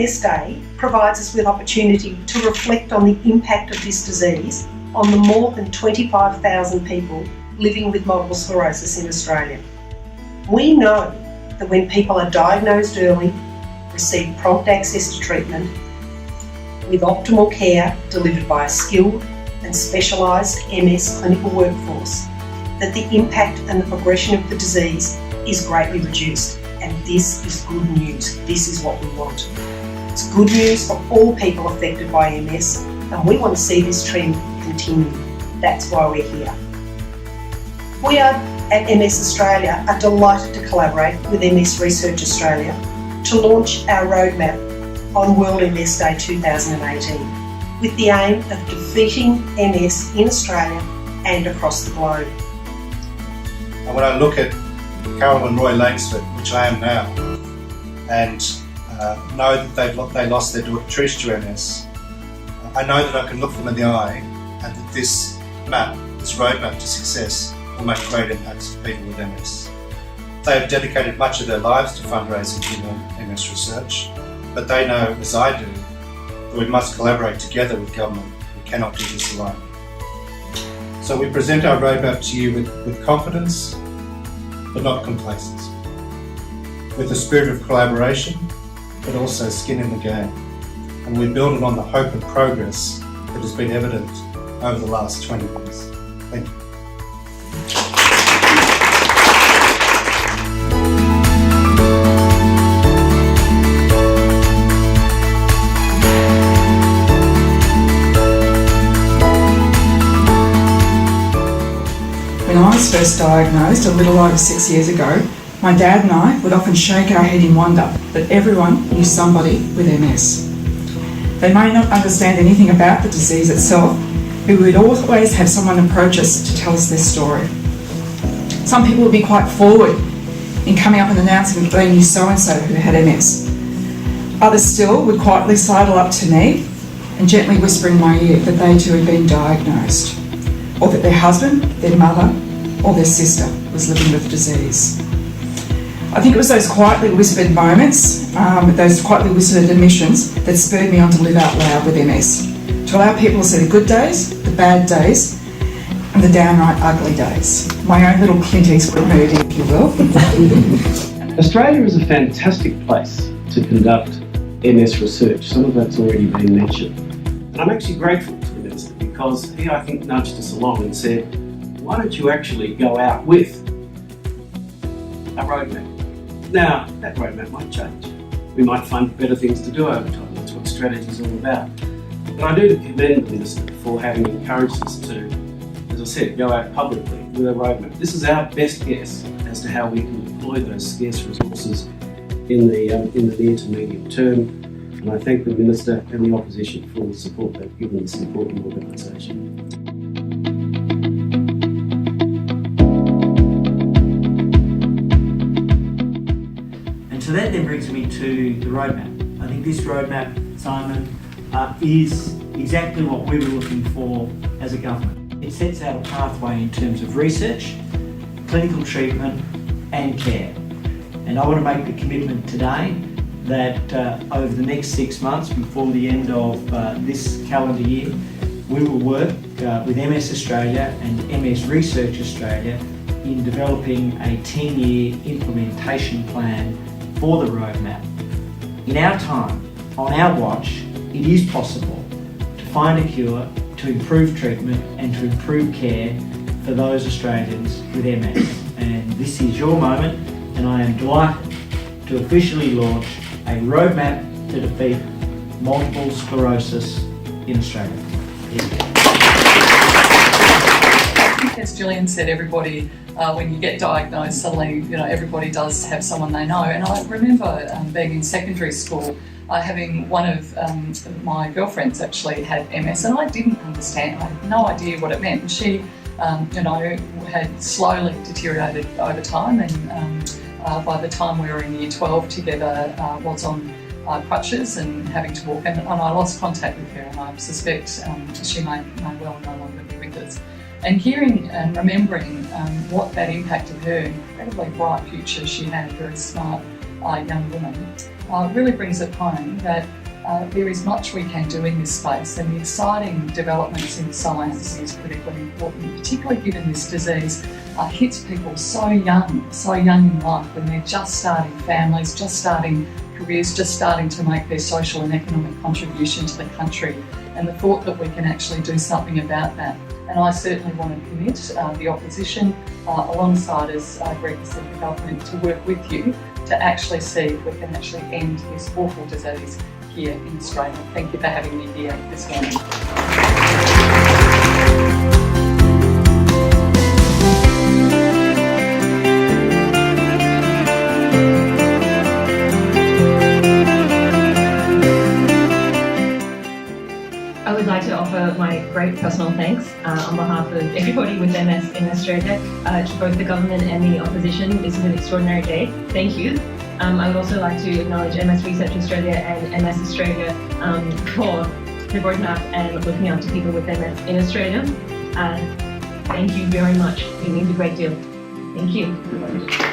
MS Day provides us with opportunity to reflect on the impact of this disease on the more than 25,000 people living with multiple sclerosis in Australia. We know that when people are diagnosed early, receive prompt access to treatment, with optimal care delivered by a skilled and specialised MS clinical workforce, that the impact and the progression of the disease is greatly reduced. And this is good news. This is what we want. It's good news for all people affected by MS, and we want to see this trend continue. That's why we're here. We are at MS Australia are delighted to collaborate with MS Research Australia to launch our roadmap on World MS Day 2018 with the aim of defeating MS in Australia and across the globe. And when I look at Carol and Roy Langsford, which I am now, and know that they lost their daughter Trish to MS, I know that I can look them in the eye and that this roadmap to success will make great impacts for people with MS. They have dedicated much of their lives to fundraising in MS research, but they know, as I do, that we must collaborate together with government. We cannot do this alone. So we present our roadmap to you with confidence, but not complacency, with a spirit of collaboration, but also skin in the game. And we build it on the hope and progress that has been evident over the last 20 years. Thank you. When I was first diagnosed a little over 6 years ago, my dad and I would often shake our head in wonder that everyone knew somebody with MS. They may not understand anything about the disease itself, but we would always have someone approach us to tell us their story. Some people would be quite forward in coming up and announcing that they knew so-and-so who had MS. Others still would quietly sidle up to me and gently whisper in my ear that they too had been diagnosed, or that their husband, their mother, or their sister was living with the disease. I think it was those quietly whispered moments, those quietly whispered admissions that spurred me on to live out loud with MS, to allow people to see the good days, the bad days, and the downright ugly days. My own little Clint Eastwood movie, if you will. Australia is a fantastic place to conduct MS research. Some of that's already been mentioned. And I'm actually grateful to the Minister because he, I think, nudged us along and said, why don't you actually go out with a roadmap? Now, that roadmap might change. We might find better things to do over time. That's what strategy is all about. But I do commend the Minister for having encouraged us to, as I said, go out publicly with a roadmap. This is our best guess as to how we can deploy those scarce resources in the near to medium term. And I thank the Minister and the Opposition for the support they've given this important organisation. So that then brings me to the roadmap. I think this roadmap, Simon, is exactly what we were looking for as a government. It sets out a pathway in terms of research, clinical treatment and care. And I want to make the commitment today that over the next 6 months before the end of this calendar year, we will work with MS Australia and MS Research Australia in developing a 10-year implementation plan for the roadmap. In our time, on our watch, it is possible to find a cure, to improve treatment and to improve care for those Australians with MS. And this is your moment, and I am delighted to officially launch a roadmap to defeat multiple sclerosis in Australia. As Gillian said, everybody, when you get diagnosed, suddenly, everybody does have someone they know. And I remember being in secondary school, having one of my girlfriends actually had MS, and I didn't understand. I had no idea what it meant. And she, had slowly deteriorated over time, and by the time we were in year 12 together, was on crutches and having to walk. And I lost contact with her, and I suspect she may well no longer be with us. And hearing and remembering what that impacted her incredibly bright future she had, very smart young women, really brings it home that there is much we can do in this space, and the exciting developments in science is critically important, particularly given this disease hits people so young in life, when they're just starting families, just starting careers, just starting to make their social and economic contribution to the country, and the thought that we can actually do something about that. And I certainly want to commit the opposition, alongside, as Greg said, the government, to work with you to actually see if we can actually end this awful disease here in Australia. Thank you for having me here this morning. I would like to offer my great personal thanks on behalf of everybody with MS in Australia to both the government and the opposition. This is an extraordinary day. Thank you. I would also like to acknowledge MS Research Australia and MS Australia for the roadmap and looking after people with MS in Australia. Thank you very much. It means a great deal. Thank you.